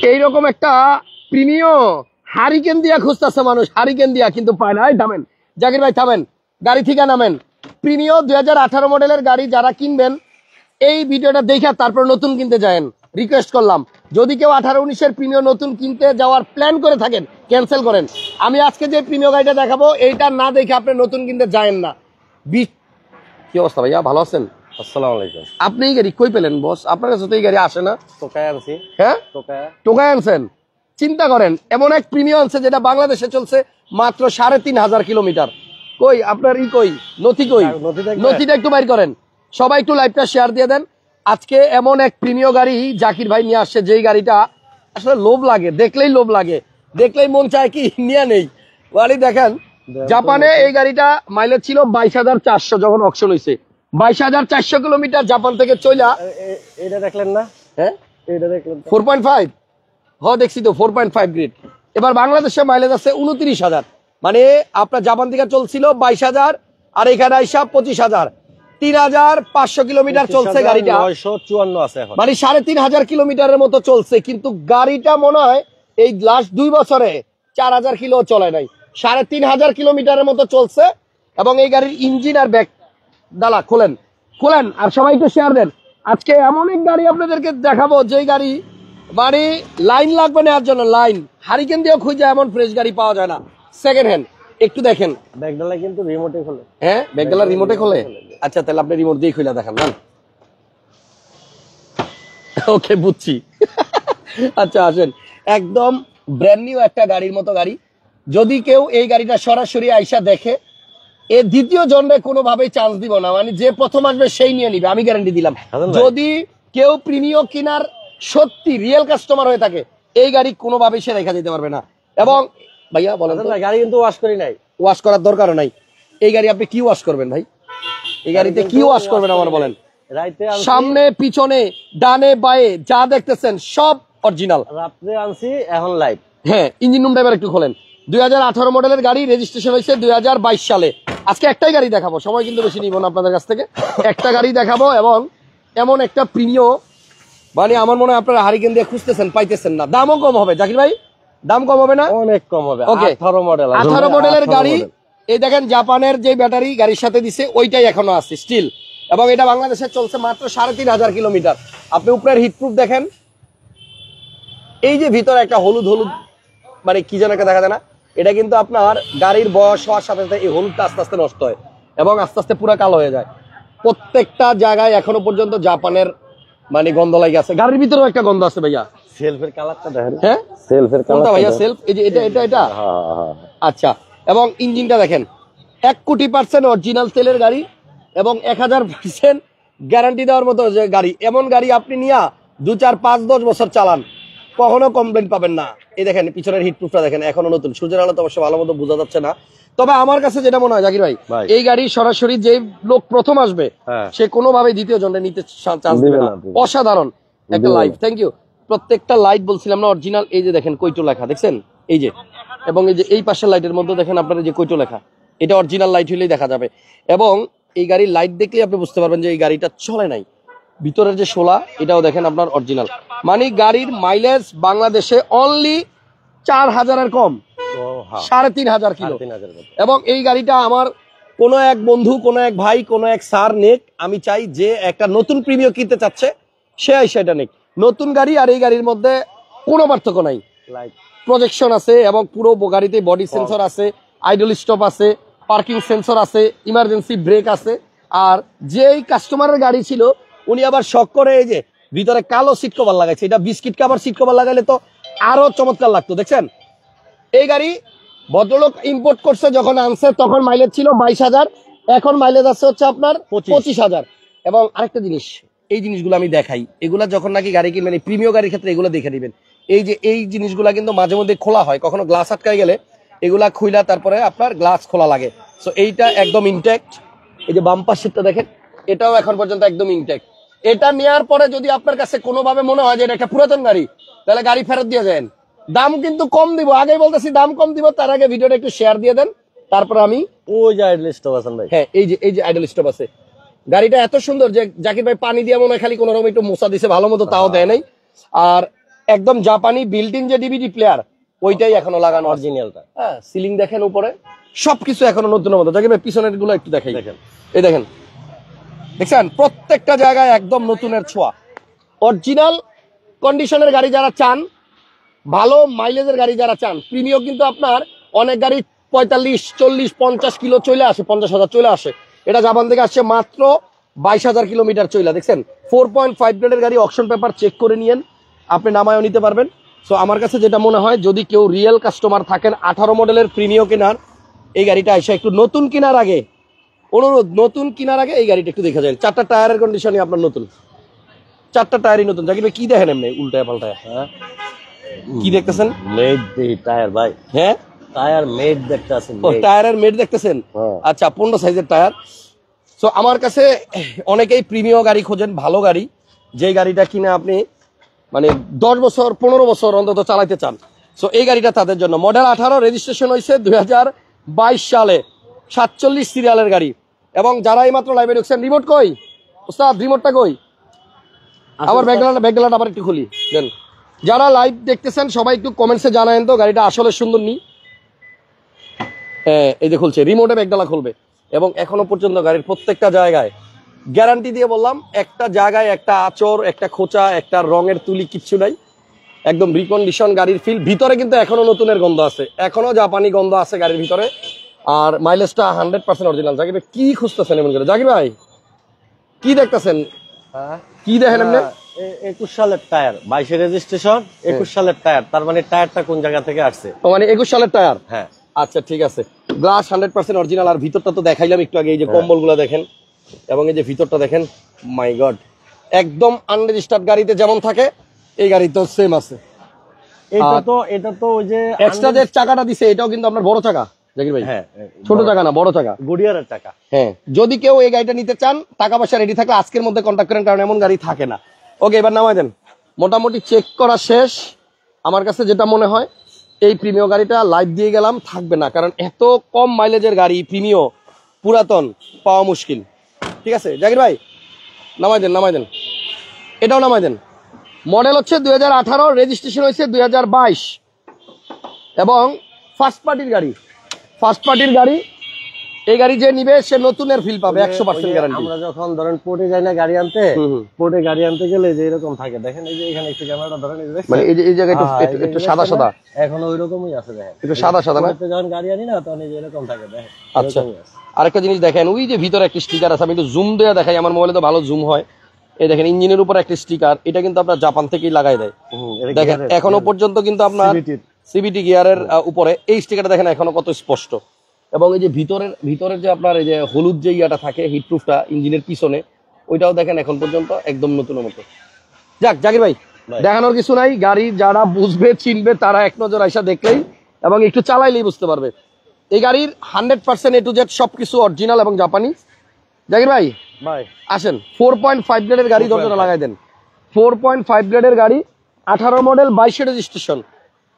এইরকম একটা প্রিমিয় হারিকেন দিয়া খুঁজতেছে মানুষ, হারিকেন দিয়া, কিন্তু পায় না। থামেন জাকির ভাই, থামেন, গাড়ি থেকে নামেন। প্রিমিয় 2018 মডেলের গাড়ি যারা কিনবেন এই ভিডিওটা দেখে তারপর নতুন কিনতে যায়েন, রিকোয়েস্ট করলাম। যদি কেউ 18-19-এর প্রিমিয় নতুন কিনতে যাওয়ার প্ল্যান করে থাকেন, ক্যান্সেল করেন। আমি আজকে যে প্রিমিয় গাড়িটা দেখাবো এইটা না দেখে আপনি নতুন কিনতে যায়েন না। কি অবস্থা ভাইয়া, ভালো আছেন? আসসালামু আলাইকুম। আপনি এই গাড়ি কই পেলেন বস? আপনার কাছে তো এই গাড়ি আসে না। টোকায় আনছি। হ্যাঁ, টোকায় আনছেন। চিন্তা করেন, এমন এক প্রিমিয়াম আনছে যেটা বাংলাদেশে চলছে মাত্র 3,500 কিলোমিটার। কই আপনার কই নথি, কই নথিটা একটু বাইর করেন। সবাই একটু লাইভটা শেয়ার দিয়ে দেন। আজকে এমন এক প্রিমিয়াম গাড়ি জাকির ভাই নিয়ে আসছে, যেই গাড়িটা আসলে লোভ লাগে, দেখলেই লোভ লাগে, দেখলেই মন চায় কি নিয়ে নেই। গাড়ি দেখেন, জাপানে এই গাড়িটা মাইলেজ ছিল 22,400 যখন অকশন হয়েছে। 22,400 কিলোমিটার জাপান থেকে চইলা। এটা দেখলেন না? হ্যাঁ, এটা দেখলেন 4.5। দেখছি তো 4.5 গ্রেড। এবার বাংলাদেশে মাইলেজ আছে 29,000। মানে আপনার জাপান থেকে চলছিল 22,000, আর এখানে আইসা 25,000। 3,500 কিলোমিটার চলছে গাড়িটা। 954 আছে এখন, মানে 3,500 কিলোমিটারের মতো চলছে। কিন্তু গাড়িটা মনে হয় এই লাস্ট 2 বছরে 4,000 কিলো চলে নাই, 3,500 কিলোমিটারের মতো চলছে। এবং এই গাড়ির ইঞ্জিন আর ব্যাক ডালা খোলেন, খোলেন, আর সবাই একটু শেয়ার দেন। আজকে এমন এক গাড়ি আপনাদেরকে দেখাবো, যেই গাড়ি মানে লাইন লাগবে নেওয়ার জন্য, লাইন হারিকেন দিয়েও খুঁজে এমন ফ্রেশ গাড়ি পাওয়া যায় না, সেকেন্ড হ্যান্ড। একটু দেখেন, ব্যাকডালা কিন্তু রিমোটে খোলে। হ্যাঁ, ব্যাকডালা রিমোটে খোলে। আচ্ছা, তাহলে আপনি রিমোট দিয়ে খুলে দেখান না। ওকে, বুঝছি। আচ্ছা আসেন, একদম ব্র্যান্ড নিউ একটা গাড়ির মতো গাড়ি। যদি কেউ এই গাড়িটা সরাসরি আইসা দেখে, এর দ্বিতীয় জন্মে কোনোভাবেই চান্স দিব না। মানে যে প্রথম আসবে সেই নিয়ে নিবে, আমি গ্যারান্টি দিলাম। যদি কেউ প্রিমিয়াম কিনার সত্যি রিয়েল কাস্টমার হয়ে থাকে, এই গাড়ি কোনোভাবেই সে রেখা দিতে পারবে না। এবং ভাইয়া বলেন, গাড়ি কিন্তু ওয়াশ করি নাই, ওয়াশ করার দরকারও নাই। এই গাড়ি আপনি কি ওয়াশ করবেন ভাই? এই গাড়িতে কি ওয়াশ করবেন আমার বলেন? সামনে পিছনে ডানে বায়ে যা দেখতেছেন সব অরিজিনাল। রাত্রে আনছি, এখন লাইভ। হ্যাঁ, ইঞ্জিন রুমটা এবার একটু খোলেন। 2018 মডেলের গাড়ি, রেজিস্ট্রেশন হয়েছে 2022 সালে। আজকে একটাই গাড়ি দেখাবো, সময় কিন্তু বেশি নিব না আপনাদের কাছ থেকে। একটা গাড়ি দেখাবো, এবং এমন একটা প্রিমিয়াম, মানে আমার মনে হয় আপনারা হারিকেন দিয়ে খুঁজতেছেন, পাইতেছেন না। দামও কম হবে জাকির ভাই, দাম কম হবে না? অনেক কম হবে। ওকে, 18 মডেলের গাড়ি। এই দেখেন, জাপানের যে ব্যাটারি গাড়ির সাথে দিছে ওইটাই এখনো আছে স্টিল। এবং এটা বাংলাদেশে চলছে মাত্র 3,500 কিলোমিটার। আপনি উপরের হিটপ্রুফ দেখেন। এই যে ভিতরে একটা হলুদ হলুদ, মানে কি যেন একটা দেখা যায় না, এটা কিন্তু আপনার গাড়ির বয়স হওয়ার সাথে সাথে এই হলুদটা আস্তে আস্তে নষ্ট হয় এবং আস্তে আস্তে পুরো কালো হয়ে যায়। প্রত্যেকটা জায়গায় এখনো পর্যন্ত জাপানের মানে গন্ধ লাগে আছে। গাড়ির ভিতরেও একটা গন্ধ আছে ভাইয়া। সেলফের কালারটা দেখেন। হ্যাঁ, সেলফের কালারটা ভাইয়া, সেলফ। এই যে এটা। আচ্ছা, এবং ইঞ্জিনটা দেখেন, 1 কোটি % অরিজিনাল তেলের গাড়ি, এবং 1000% গ্যারান্টি দেওয়ার মতো যে গাড়ি। এমন গাড়ি আপনি নিয়ে 2, 4, 5, 10 বছর চালান, কখনো কমপ্লেন পাবেন না। এই দেখেন পিছনের হিটপ্রুফটা দেখেন, এখনো নতুন। সূর্যের আলো তো অবশ্য ভালো মতো বোঝা যাচ্ছে না। তবে আমার কাছে যেটা মনে হয় জাকির ভাই, এই গাড়ি সরাসরি যে লোক প্রথম আসবে সে কোনোভাবে দ্বিতীয় জনটা নিতে চান্স দিবে না। অসাধারণ একটা লাইফ। Thank you. প্রত্যেকটা লাইট বলছিলাম না অরিজিনাল। এই যে দেখেন কৈটো লেখা দেখছেন, এই যে, এবং এই যে এই পাশের লাইটের মধ্যে দেখেন আপনার যে কৈটো লেখা, এটা অরিজিনাল লাইট হইলেই দেখা যাবে। এবং এই গাড়ির লাইট দেখলে আপনি বুঝতে পারবেন যে এই গাড়িটা চলে নাই। ভিতরের যে শোলা, এটাও দেখেন আপনার অরিজিনাল। মানে গাড়ির মাইলেজ বাংলাদেশে অনলি 4,000-এর কম, 3,500 কিলো। এবং এই গাড়িটা আমার কোনো এক বন্ধু, কোনো এক ভাই, কোনো এক স্যার নেক, আমি চাই যে একটা নতুন প্রিমিয়াম কিনতে চাচ্ছে সে সেটা নেক। নতুন গাড়ি আর এই গাড়ির মধ্যে কোনো পার্থক্য নাই। প্রজেকশন আছে, এবং পুরো গাড়িতে বডি সেন্সর আছে, আইডল স্টপ আছে, পার্কিং সেন্সর আছে, ইমার্জেন্সি ব্রেক আছে। আর যেই কাস্টমারের গাড়ি ছিল উনি আবার শখ করে এই যে ভিতরে কালো সিট কভার লাগাইছে। এটা বিস্কিট কাভার সিট কভার লাগাইলে তো আরো চমৎকার লাগতো। দেখছেন, এই গাড়ি ভদ্রলোক ইম্পোর্ট করছে, যখন আনছে তখন মাইলেজ ছিল 22,000, এখন মাইলেজ আছে হচ্ছে আপনার 25,000। এবং আরেকটা জিনিস, এই জিনিসগুলো আমি দেখাই, এগুলা যখন নাকি গাড়ি কিনবেন, এই প্রিমিয়াম গাড়ির ক্ষেত্রে এগুলো দেখে দিবেন। এই যে এই জিনিসগুলা কিন্তু মাঝে মধ্যে খোলা হয়, কখনো গ্লাস আটকাই গেলে এগুলা খুইলা তারপরে আপনার গ্লাস খোলা লাগে। সো এইটা একদম ইনটেক্ট। এই যে বাম্পার সিটটা দেখেন, এটাও এখন পর্যন্ত একদম ইনটেক্ট। এটা নেওয়ার পরে যদি আপনার কাছে কোনোভাবে মনে হয় যে এটা একটা পুরাতন গাড়ি, তাহলে গাড়ি ফেরত দিয়ে যান। দাম কিন্তু কম দিব, আগেই বলতেছি দাম কম দিব। তার আগে ভিডিওটা একটু শেয়ার দিয়ে দেন, তারপর আমি ওই যে আইডল স্টপ আছে ভাই। হ্যাঁ, এই যে আইডল স্টপ আছে। গাড়িটা এত সুন্দর যে জাকির ভাই পানি দিয়ে মনে হয় খালি কোনো রকম একটু মোছা দিছে ভালো মতো, তাও দেয় নাই। আর একদম জাপানি বিল্ডিং যে ডিভিডি প্লেয়ার ওইটাই এখনো লাগানো আছে। অরিজিনালটা। হ্যাঁ, সিলিং দেখেন উপরে সবকিছু এখনো নতুনের মতো। জাকির ভাই পিছনের গুলো একটু দেখাই, দেখেন এই দেখেন, দেখছেন প্রত্যেকটা জায়গায় একদম নতুনের ছোঁয়া। অরিজিনাল কন্ডিশনের গাড়ি যারা চান, ভালো মাইলেজের গাড়ি যারা চান, প্রিমিয়াম কিন্তু আপনার অনেক গাড়ি 45, 40, 50 কিলো চলে আসে, 50,000 চলে আসে। এটা জাপান থেকে আসছে মাত্র 22,000 কিলোমিটার চলে। দেখছেন 4.5 গ্রেডের গাড়ি, অকশন পেপার চেক করে নিয়েন, আপনি নামায়ও নিতে পারবেন। সো আমার কাছে যেটা মনে হয়, যদি কেউ রিয়েল কাস্টমার থাকেন 18 মডেলের প্রিমিয়াম কেনার, এই গাড়িটা এসে একটু নতুন কেনার আগে, অনুরোধ নতুন কেনার আগে এই গাড়িটা একটু দেখে যান। 4টা টায়ারের কন্ডিশনই আপনার নতুন, 4টা টায়ারই নতুন। জাকির ভাই কি দেখেন এমনি উল্টায় পাল্টায়, হ্যাঁ কি দেখতেছেন? মেড টায়ার ভাই, হ্যাঁ টায়ার মেড দেখতে আছেন, ও টায়ারের মেড দেখতেছেন। আচ্ছা 15 সাইজের টায়ার। সো আমার কাছে অনেকেই প্রিমিয়াম গাড়ি খোঁজেন, ভালো গাড়ি, যে গাড়িটা কিনে আপনি মানে 10 বছর 15 বছর অন্তত চালাইতে চান। সো এই গাড়িটা তাদের জন্য। মডেল 18, রেজিস্ট্রেশন হয়েছে 2022 সালে, 47 সিরিয়ালের গাড়ি। এবং যারা এই মাত্র লাইভে ঢুকছেন, রিমোট কই ওস্তাদ, রিমোটটা কই? আবার ব্যাকগ্রাউন্ড আবার একটু খুলি দেন। যারা লাইভ দেখতেছেন সবাই একটু কমেন্টসে জানায়েন তো গাড়িটা আসলে সুন্দর নি। এই যে খুলছে, রিমোটে ব্যাগডালা খুলবে। এবং এখনো পর্যন্ত গাড়ির প্রত্যেকটা জায়গায় গ্যারান্টি দিয়ে বললাম, একটা জায়গায় একটা আঁচড়, একটা খোঁচা, একটা রঙের তুলি কিচ্ছু নাই, একদম রিকন্ডিশন গাড়ির ফিল। ভিতরে কিন্তু এখনো নতুনের গন্ধ আছে, এখনো জাপানি গন্ধ আছে গাড়ির ভিতরে। আর মাইলেজটা 100% অরিজিনাল। জাকির ভাই কি খুঁজতেছেন এমন করে? জাকির ভাই কি দেখতেছেন, কি দেখেন এমনি? 21 সালের টায়ার, 22 রেজিস্ট্রেশন, 21 সালের টায়ার। তার মানে টায়ারটা কোন জায়গা থেকে আসছে? ও মানে 21 সালের টায়ার। হ্যাঁ আচ্ছা ঠিক আছে, গ্লাস 100% অরিজিনাল। আর ভিতরটা তো দেখাইলাম একটু আগে, এই যে কম্বলগুলো দেখেন এবং এই যে ভিতরটা দেখেন, মাই গড, একদম আনরেজিস্টার্ড গাড়িতে যেমন থাকে এই গাড়ি তো সেম আছে। এটা তো ওই যে এক্সট্রা যে চাকাটা দিছে এটাও কিন্তু আপনার বড় চাকা জাকির ভাই, হ্যাঁ ছোট চাকা না, বড় চাকা, গুডিয়ারের টাকা। হ্যাঁ, যদি কেউ এই গাড়িটা নিতে চান, টাকা পয়সা রেডি থাকলে আজকের মধ্যে কন্ট্যাক্ট করেন, কারণ এমন গাড়ি থাকে না। ওকে, এবার নামাই দেন। মোটামুটি চেক করা শেষ। আমার কাছে যেটা মনে হয়, এই প্রিমিয়াম গাড়িটা লাইভ দিয়ে গেলাম, থাকবে না, কারণ এত কম মাইলেজের গাড়ি প্রিমিয়াম পুরাতন পাওয়া মুশকিল। ঠিক আছে জাকির ভাই, নামাই দেন, নামাই দেন, এটাও নামাই দেন। মডেল হচ্ছে 2018, রেজিস্ট্রেশন হয়েছে 2022 এবং ফার্স্ট পার্টির গাড়ি, ফার্স্ট পার্টির গাড়ি। এই গাড়ি যে নিবে সে নতুনের ফিল পাবে, 100% গ্যারান্টি। আমরা যখন ধরেন পোর্টে যাই না গাড়ি আনতে, পোর্টে গাড়ি আনতে গেলে যে এরকম থাকে, দেখেন এই যে এখানে একটু ক্যামেরাটা ধরেন, মানে এই জায়গায় একটু সাদা সাদা, এখনো ওই রকমই আছে, দেখেন একটু সাদা সাদা না? যখন গাড়ি আনি না তখন এই যে এরকম থাকে, দেখেন। আচ্ছা, আরেকটা জিনিস দেখেন, ওই যে ভিতরে একটা স্টিকার আছে, আমি একটু জুম দিয়ে দেখাই, আমার মোবাইলে তো ভালো জুম হয়। এই দেখেন ইঞ্জিনের উপর একটা স্টিকার, এটা কিন্তু আপনার জাপান থেকেই লাগাই দেয়। দেখেন এখনো পর্যন্ত কিন্তু আপনার সিবিটি গিয়ারের উপরে এই স্টিকারটা দেখেন এখনো কত স্পষ্ট। এবং এই যে ভিতরের যে আপনার এই যে হলুদ যে ইয়াটা থাকে, হিটপ্রুফটা ইঞ্জিনের পিছনে, ওইটাও দেখেন এখন পর্যন্ত একদম নতুনের মতো। যাক জাকির ভাই, দেখানোর কিছু নাই, গাড়ি যারা বুঝবে চিনবে তারা এক নজর আইসা দেখলেই এবং একটু চালাইলেই বুঝতে পারবে। এই গাড়ির 100% A to Z সবকিছু অরিজিনাল এবং জাপানি। জাকির ভাই আসেন, 4.5 গ্রেডের গাড়ি দরজা লাগাই দেন। 4.5 গ্রেডের গাড়ি, 18 মডেল, 22 রেজিস্ট্রেশন।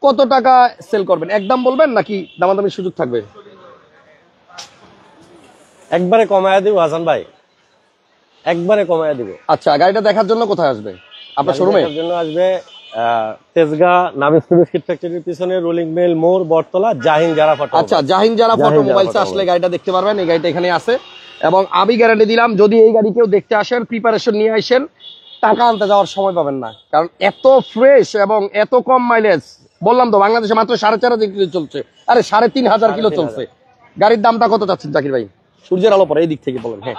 কত টাকা সেল করবেন একদম বলবেন নাকি দামাদামির সুযোগ থাকবে? একবারে কমায়া দিব হাসান ভাই, একবারে কমায়া দিব। আচ্ছা, গাড়িটা দেখার জন্য কোথায় আসবে? আপনার শোরুমে জন্য আসবে তেজগাঁ নাবিস্কুল বিস্কিট ফ্যাক্টরির পিছনে, রোলিং মিল মোড়, বটতলা, জাহিন জারা ফটো। আচ্ছা, জাহিন জারা ফটো মোবাইলসে আসলে গাড়িটা দেখতে পারবেন। এই গাড়িটা এখানে আছে এবং আমি গ্যারান্টি দিলাম, যদি এই গাড়ি কেউ দেখতে আসেন, প্রিপারেশন নিয়ে আসেন, টাকা আনতে যাওয়ার সময় পাবেন না, কারণ এত ফ্রেশ এবং এত কম মাইলেজ। বললাম তো বাংলাদেশে মাত্র 4,500 কিলো চলছে, আরে 3,500 কিলো চলছে। গাড়ির দামটা কত চাচ্ছেন জাকির ভাই? সূর্যের আলো পরে এই দিক থেকে বলেন। হ্যাঁ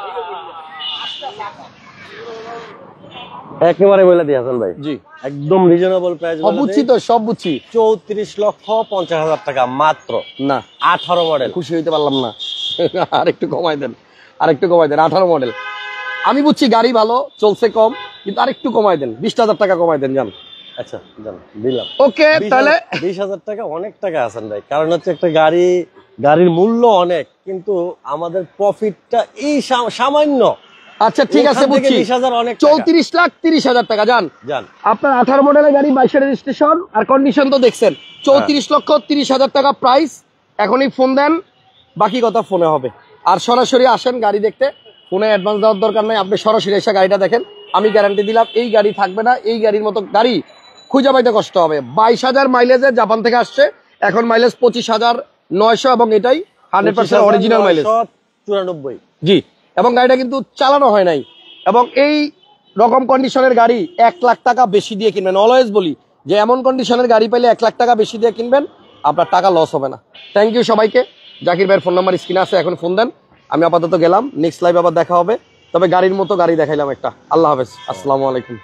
একেবারে বলে দিই হাসান ভাই, জি একদম রিজনেবল প্রাইস। সব বুঝছি তো, সব বুঝছি। 34,50,000 টাকা মাত্র, না 18 মডেল। খুশি হইতে পারলাম না, আরেকটু কমাই দেন, আরেকটু কমাই দেন। 18 মডেল আমি বুঝছি, গাড়ি ভালো চলছে কম, কিন্তু আরেকটু কমাই দেন, 20,000 টাকা কমাই দেন জান। আচ্ছা জান, দিলাম। ওকে, তাহলে 20,000 টাকা অনেক টাকা হাসান ভাই, কারণ হচ্ছে একটা গাড়ির মূল্য অনেক, কিন্তু আমাদের প্রফিটটা এই সামান্য। আচ্ছা ঠিক আছে, বুঝছি। 34,30,000 টাকা জান। আপনার 18 মডেলের গাড়ি, 22 রেজিস্ট্রেশন, আর কন্ডিশন তো দেখছেন। 34,30,000 টাকা প্রাইস। এখনই ফোন দেন, বাকি কথা ফোনে হবে। আর সরাসরি আসেন গাড়ি দেখতে, ফোনে অ্যাডভান্স দেওয়ার দরকার নাই, আপনি সরাসরি এসে গাড়িটা দেখেন। আমি গ্যারান্টি দিলাম এই গাড়ি থাকবে না, এই গাড়ির মতো গাড়ি খুঁজে পাইতে কষ্ট হবে। 22,000 মাইলেজে জাপান থেকে আসছে, এখন মাইলেজ 25,900 এবং এটাই 100% অরিজিনাল মাইলেজ 94। জি, এবং গাড়িটা কিন্তু চালানো হয় নাই। এবং এই রকম কন্ডিশনের গাড়ি 1 লাখ টাকা বেশি দিয়ে কিনবেন। অলওয়েজ বলি যে এমন কন্ডিশনের গাড়ি পাইলে 1 লাখ টাকা বেশি দিয়ে কিনবেন, আপনার টাকা লস হবে না। থ্যাংক ইউ সবাইকে। জাকির ভাইয়ের ফোন নাম্বার স্ক্রিনে আছে, এখন ফোন দেন। আমি আপাতত গেলাম, নেক্সট লাইভ আবার দেখা হবে। তবে গাড়ির মতো গাড়ি দেখাইলাম একটা। আল্লাহ হাফেজ, আসসালামু আলাইকুম।